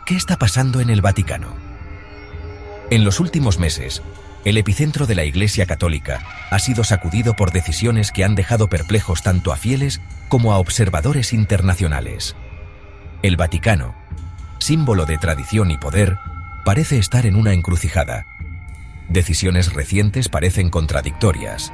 ¿Qué está pasando en el Vaticano? En los últimos meses, el epicentro de la Iglesia Católica ha sido sacudido por decisiones que han dejado perplejos tanto a fieles como a observadores internacionales. El Vaticano, símbolo de tradición y poder, parece estar en una encrucijada. Decisiones recientes parecen contradictorias.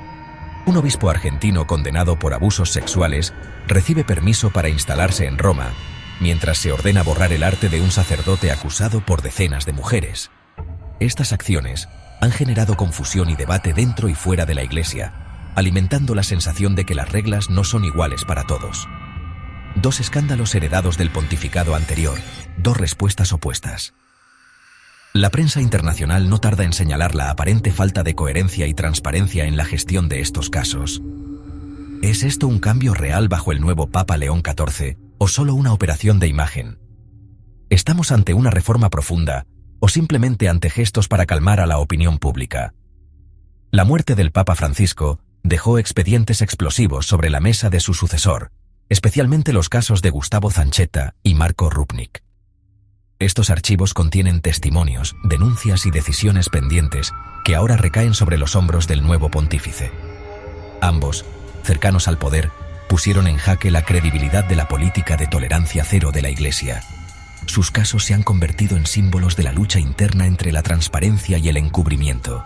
Un obispo argentino condenado por abusos sexuales recibe permiso para instalarse en Roma, mientras se ordena borrar el arte de un sacerdote acusado por decenas de mujeres. Estas acciones han generado confusión y debate dentro y fuera de la Iglesia, alimentando la sensación de que las reglas no son iguales para todos. Dos escándalos heredados del pontificado anterior, dos respuestas opuestas. La prensa internacional no tarda en señalar la aparente falta de coherencia y transparencia en la gestión de estos casos. ¿Es esto un cambio real bajo el nuevo Papa León XIV o solo una operación de imagen? ¿Estamos ante una reforma profunda o simplemente ante gestos para calmar a la opinión pública? La muerte del Papa Francisco dejó expedientes explosivos sobre la mesa de su sucesor, especialmente los casos de Gustavo Zanchetta y Marco Rupnik. Estos archivos contienen testimonios, denuncias y decisiones pendientes que ahora recaen sobre los hombros del nuevo pontífice. Ambos, cercanos al poder, pusieron en jaque la credibilidad de la política de tolerancia cero de la Iglesia. Sus casos se han convertido en símbolos de la lucha interna entre la transparencia y el encubrimiento.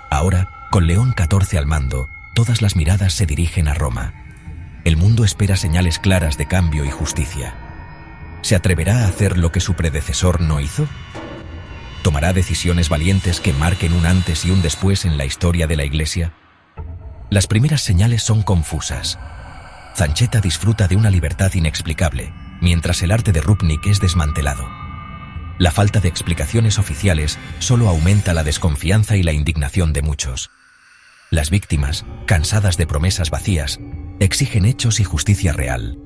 Ahora, con León XIV al mando, todas las miradas se dirigen a Roma. El mundo espera señales claras de cambio y justicia. ¿Se atreverá a hacer lo que su predecesor no hizo? ¿Tomará decisiones valientes que marquen un antes y un después en la historia de la Iglesia? Las primeras señales son confusas. Zanchetta disfruta de una libertad inexplicable, mientras el arte de Rupnik es desmantelado. La falta de explicaciones oficiales solo aumenta la desconfianza y la indignación de muchos. Las víctimas, cansadas de promesas vacías, exigen hechos y justicia real.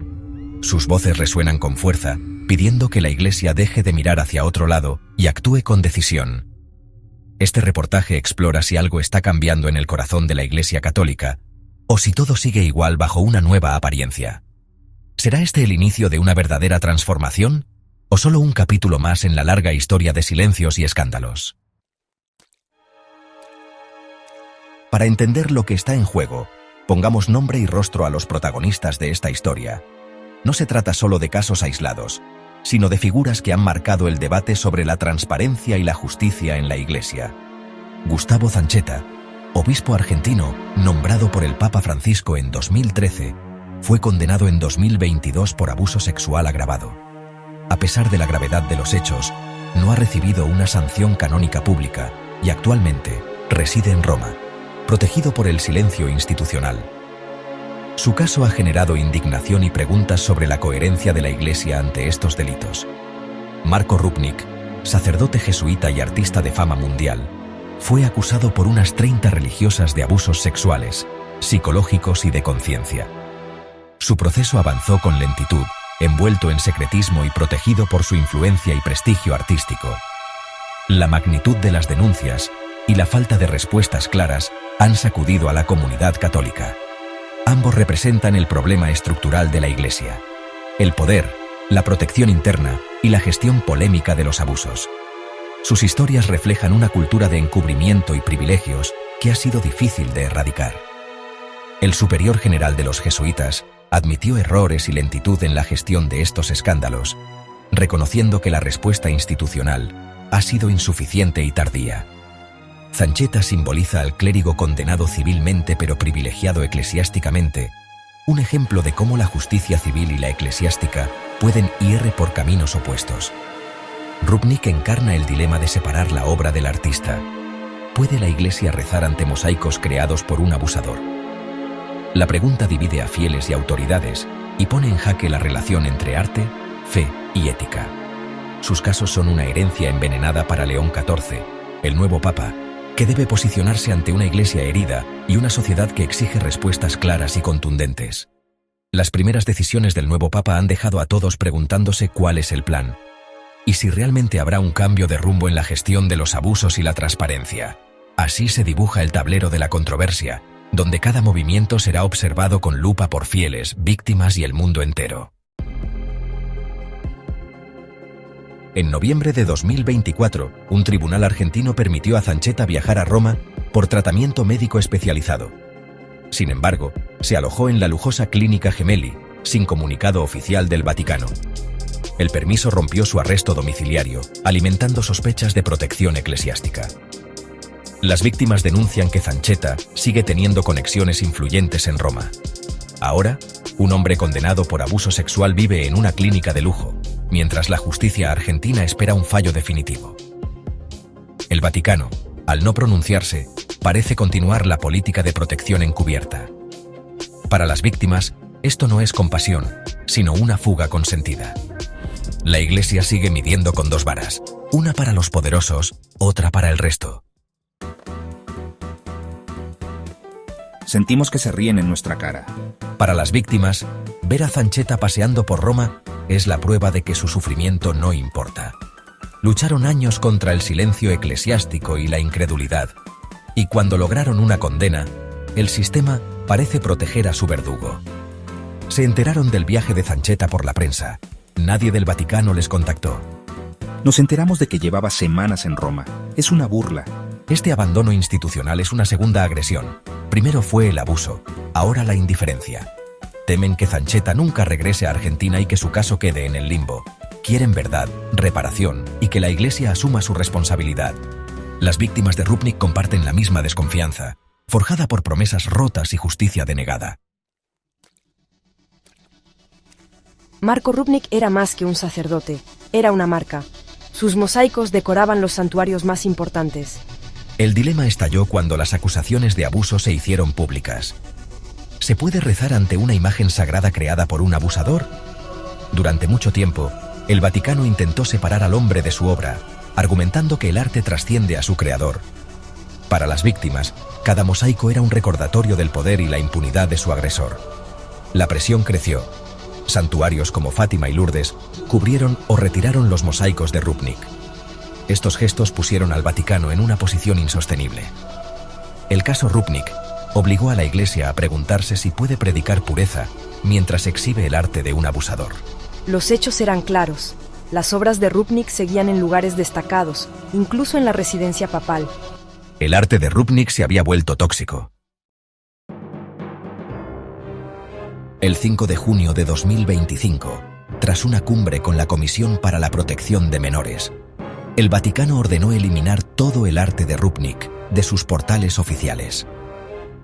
Sus voces resuenan con fuerza, pidiendo que la Iglesia deje de mirar hacia otro lado y actúe con decisión. Este reportaje explora si algo está cambiando en el corazón de la Iglesia Católica, o si todo sigue igual bajo una nueva apariencia. ¿Será este el inicio de una verdadera transformación, o solo un capítulo más en la larga historia de silencios y escándalos? Para entender lo que está en juego, pongamos nombre y rostro a los protagonistas de esta historia. No se trata solo de casos aislados, sino de figuras que han marcado el debate sobre la transparencia y la justicia en la Iglesia. Gustavo Zanchetta, obispo argentino nombrado por el Papa Francisco en 2013, fue condenado en 2022 por abuso sexual agravado. A pesar de la gravedad de los hechos, no ha recibido una sanción canónica pública y actualmente reside en Roma, protegido por el silencio institucional. Su caso ha generado indignación y preguntas sobre la coherencia de la Iglesia ante estos delitos. Marco Rupnik, sacerdote jesuita y artista de fama mundial, fue acusado por unas 30 religiosas de abusos sexuales, psicológicos y de conciencia. Su proceso avanzó con lentitud, envuelto en secretismo y protegido por su influencia y prestigio artístico. La magnitud de las denuncias y la falta de respuestas claras han sacudido a la comunidad católica. Ambos representan el problema estructural de la Iglesia: el poder, la protección interna y la gestión polémica de los abusos. Sus historias reflejan una cultura de encubrimiento y privilegios que ha sido difícil de erradicar. El superior general de los jesuitas admitió errores y lentitud en la gestión de estos escándalos, reconociendo que la respuesta institucional ha sido insuficiente y tardía. Zanchetta simboliza al clérigo condenado civilmente pero privilegiado eclesiásticamente, un ejemplo de cómo la justicia civil y la eclesiástica pueden ir por caminos opuestos. Rupnik encarna el dilema de separar la obra del artista. ¿Puede la Iglesia rezar ante mosaicos creados por un abusador? La pregunta divide a fieles y autoridades y pone en jaque la relación entre arte, fe y ética. Sus casos son una herencia envenenada para León XIV, el nuevo Papa, que debe posicionarse ante una Iglesia herida y una sociedad que exige respuestas claras y contundentes. Las primeras decisiones del nuevo Papa han dejado a todos preguntándose cuál es el plan, y si realmente habrá un cambio de rumbo en la gestión de los abusos y la transparencia. Así se dibuja el tablero de la controversia, donde cada movimiento será observado con lupa por fieles, víctimas y el mundo entero. En noviembre de 2024, un tribunal argentino permitió a Zanchetta viajar a Roma por tratamiento médico especializado. Sin embargo, se alojó en la lujosa Clínica Gemelli, sin comunicado oficial del Vaticano. El permiso rompió su arresto domiciliario, alimentando sospechas de protección eclesiástica. Las víctimas denuncian que Zanchetta sigue teniendo conexiones influyentes en Roma. Ahora, un hombre condenado por abuso sexual vive en una clínica de lujo, mientras la justicia argentina espera un fallo definitivo. El Vaticano, al no pronunciarse, parece continuar la política de protección encubierta. Para las víctimas, esto no es compasión, sino una fuga consentida. La Iglesia sigue midiendo con dos varas, una para los poderosos, otra para el resto. Sentimos que se ríen en nuestra cara. Para las víctimas, ver a Zanchetta paseando por Roma es la prueba de que su sufrimiento no importa. Lucharon años contra el silencio eclesiástico y la incredulidad, y cuando lograron una condena, el sistema parece proteger a su verdugo. Se enteraron del viaje de Zanchetta por la prensa. Nadie del Vaticano les contactó. Nos enteramos de que llevaba semanas en Roma. Es una burla. Este abandono institucional es una segunda agresión. Primero fue el abuso, ahora la indiferencia. Temen que Zanchetta nunca regrese a Argentina y que su caso quede en el limbo. Quieren verdad, reparación y que la Iglesia asuma su responsabilidad. Las víctimas de Rupnik comparten la misma desconfianza, forjada por promesas rotas y justicia denegada. Marko Rupnik era más que un sacerdote, era una marca. Sus mosaicos decoraban los santuarios más importantes. El dilema estalló cuando las acusaciones de abuso se hicieron públicas. ¿Se puede rezar ante una imagen sagrada creada por un abusador? Durante mucho tiempo, el Vaticano intentó separar al hombre de su obra, argumentando que el arte trasciende a su creador. Para las víctimas, cada mosaico era un recordatorio del poder y la impunidad de su agresor. La presión creció. Santuarios como Fátima y Lourdes cubrieron o retiraron los mosaicos de Rupnik. Estos gestos pusieron al Vaticano en una posición insostenible. El caso Rupnik obligó a la Iglesia a preguntarse si puede predicar pureza mientras exhibe el arte de un abusador. Los hechos eran claros. Las obras de Rupnik seguían en lugares destacados, incluso en la residencia papal. El arte de Rupnik se había vuelto tóxico. El 5 de junio de 2025, tras una cumbre con la Comisión para la Protección de Menores, el Vaticano ordenó eliminar todo el arte de Rupnik de sus portales oficiales.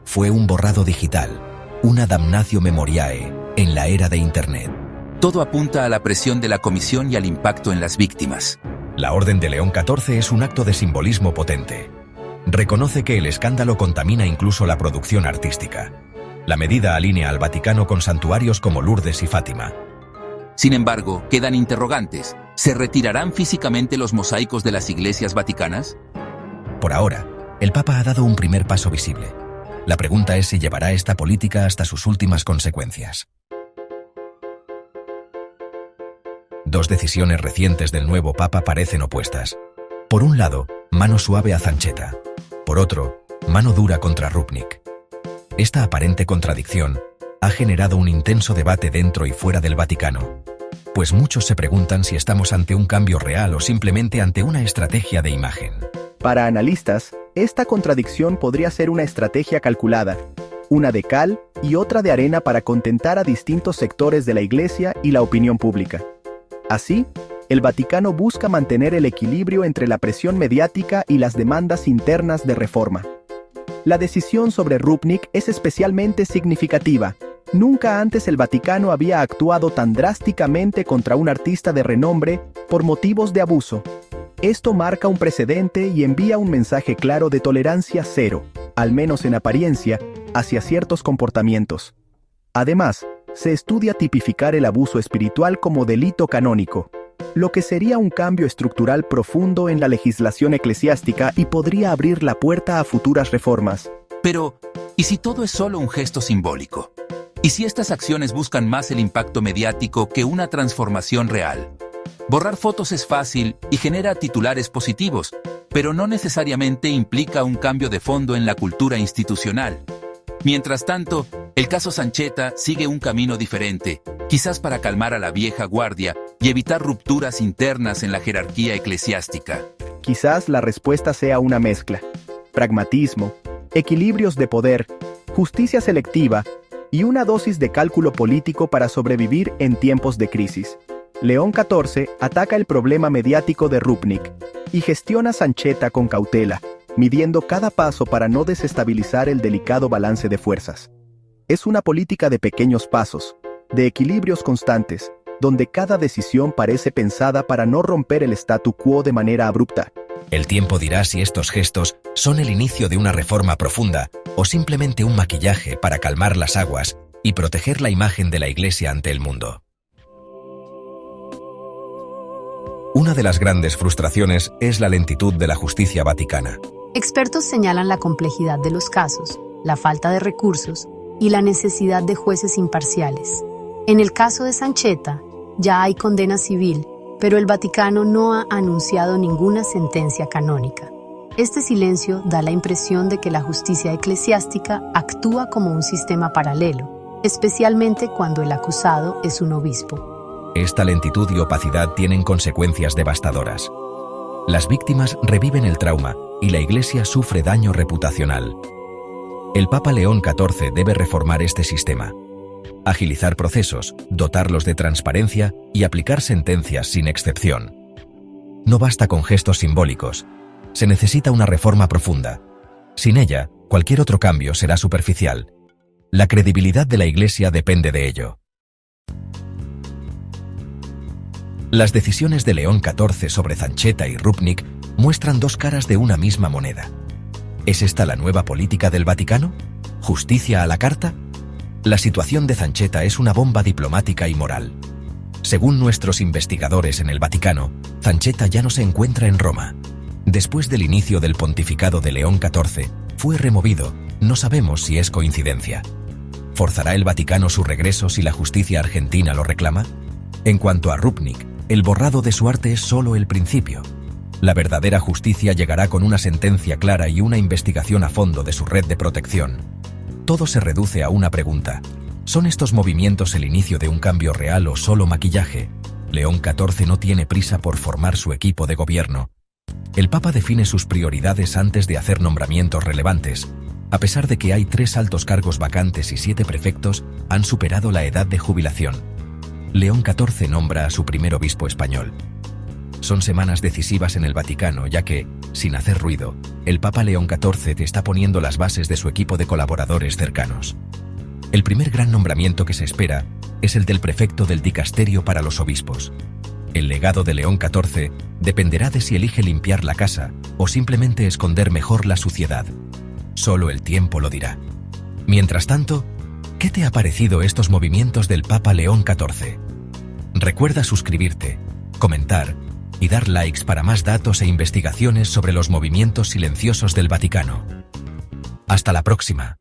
Fue un borrado digital, una damnatio memoriae en la era de Internet. Todo apunta a la presión de la Comisión y al impacto en las víctimas. La Orden de León XIV es un acto de simbolismo potente. Reconoce que el escándalo contamina incluso la producción artística. La medida alinea al Vaticano con santuarios como Lourdes y Fátima. Sin embargo, quedan interrogantes. ¿Se retirarán físicamente los mosaicos de las iglesias vaticanas? Por ahora, el Papa ha dado un primer paso visible. La pregunta es si llevará esta política hasta sus últimas consecuencias. Dos decisiones recientes del nuevo Papa parecen opuestas. Por un lado, mano suave a Zanchetta. Por otro, mano dura contra Rupnik. Esta aparente contradicción ha generado un intenso debate dentro y fuera del Vaticano, pues muchos se preguntan si estamos ante un cambio real o simplemente ante una estrategia de imagen. Para analistas, esta contradicción podría ser una estrategia calculada, una de cal y otra de arena para contentar a distintos sectores de la Iglesia y la opinión pública. Así, el Vaticano busca mantener el equilibrio entre la presión mediática y las demandas internas de reforma. La decisión sobre Rupnik es especialmente significativa. Nunca antes el Vaticano había actuado tan drásticamente contra un artista de renombre por motivos de abuso. Esto marca un precedente y envía un mensaje claro de tolerancia cero, al menos en apariencia, hacia ciertos comportamientos. Además, se estudia tipificar el abuso espiritual como delito canónico, lo que sería un cambio estructural profundo en la legislación eclesiástica y podría abrir la puerta a futuras reformas. Pero, ¿y si todo es solo un gesto simbólico? ¿Y si estas acciones buscan más el impacto mediático que una transformación real? Borrar fotos es fácil y genera titulares positivos, pero no necesariamente implica un cambio de fondo en la cultura institucional. Mientras tanto, el caso Zanchetta sigue un camino diferente, quizás para calmar a la vieja guardia, y evitar rupturas internas en la jerarquía eclesiástica. Quizás la respuesta sea una mezcla: pragmatismo, equilibrios de poder, justicia selectiva y una dosis de cálculo político para sobrevivir en tiempos de crisis. León XIV ataca el problema mediático de Rupnik y gestiona Sancheta con cautela, midiendo cada paso para no desestabilizar el delicado balance de fuerzas. Es una política de pequeños pasos, de equilibrios constantes, donde cada decisión parece pensada para no romper el statu quo de manera abrupta. El tiempo dirá si estos gestos son el inicio de una reforma profunda o simplemente un maquillaje para calmar las aguas y proteger la imagen de la Iglesia ante el mundo. Una de las grandes frustraciones es la lentitud de la justicia vaticana. Expertos señalan la complejidad de los casos, la falta de recursos y la necesidad de jueces imparciales. En el caso de Sancheta, ya hay condena civil, pero el Vaticano no ha anunciado ninguna sentencia canónica. Este silencio da la impresión de que la justicia eclesiástica actúa como un sistema paralelo, especialmente cuando el acusado es un obispo. Esta lentitud y opacidad tienen consecuencias devastadoras. Las víctimas reviven el trauma y la Iglesia sufre daño reputacional. El Papa León XIV debe reformar este sistema, agilizar procesos, dotarlos de transparencia y aplicar sentencias sin excepción. No basta con gestos simbólicos, se necesita una reforma profunda. Sin ella, cualquier otro cambio será superficial. La credibilidad de la Iglesia depende de ello. Las decisiones de León XIV sobre Sancheta y Rupnik muestran dos caras de una misma moneda. ¿Es esta la nueva política del Vaticano? ¿Justicia a la carta? La situación de Sancheta es una bomba diplomática y moral. Según nuestros investigadores en el Vaticano, Sancheta ya no se encuentra en Roma. Después del inicio del pontificado de León XIV, fue removido. No sabemos si es coincidencia. ¿Forzará el Vaticano su regreso si la justicia argentina lo reclama? En cuanto a Rupnik, el borrado de su arte es solo el principio. La verdadera justicia llegará con una sentencia clara y una investigación a fondo de su red de protección. Todo se reduce a una pregunta: ¿son estos movimientos el inicio de un cambio real o solo maquillaje? León XIV no tiene prisa por formar su equipo de gobierno. El Papa define sus prioridades antes de hacer nombramientos relevantes. A pesar de que hay 3 altos cargos vacantes y 7 prefectos, han superado la edad de jubilación. León XIV nombra a su primer obispo español. Son semanas decisivas en el Vaticano, ya que, sin hacer ruido, el Papa León XIV está poniendo las bases de su equipo de colaboradores cercanos. El primer gran nombramiento que se espera es el del prefecto del dicasterio para los obispos. El legado de León XIV dependerá de si elige limpiar la casa o simplemente esconder mejor la suciedad. Solo el tiempo lo dirá. Mientras tanto, ¿qué te ha parecido estos movimientos del Papa León XIV? Recuerda suscribirte, comentar y dar likes para más datos e investigaciones sobre los movimientos silenciosos del Vaticano. Hasta la próxima.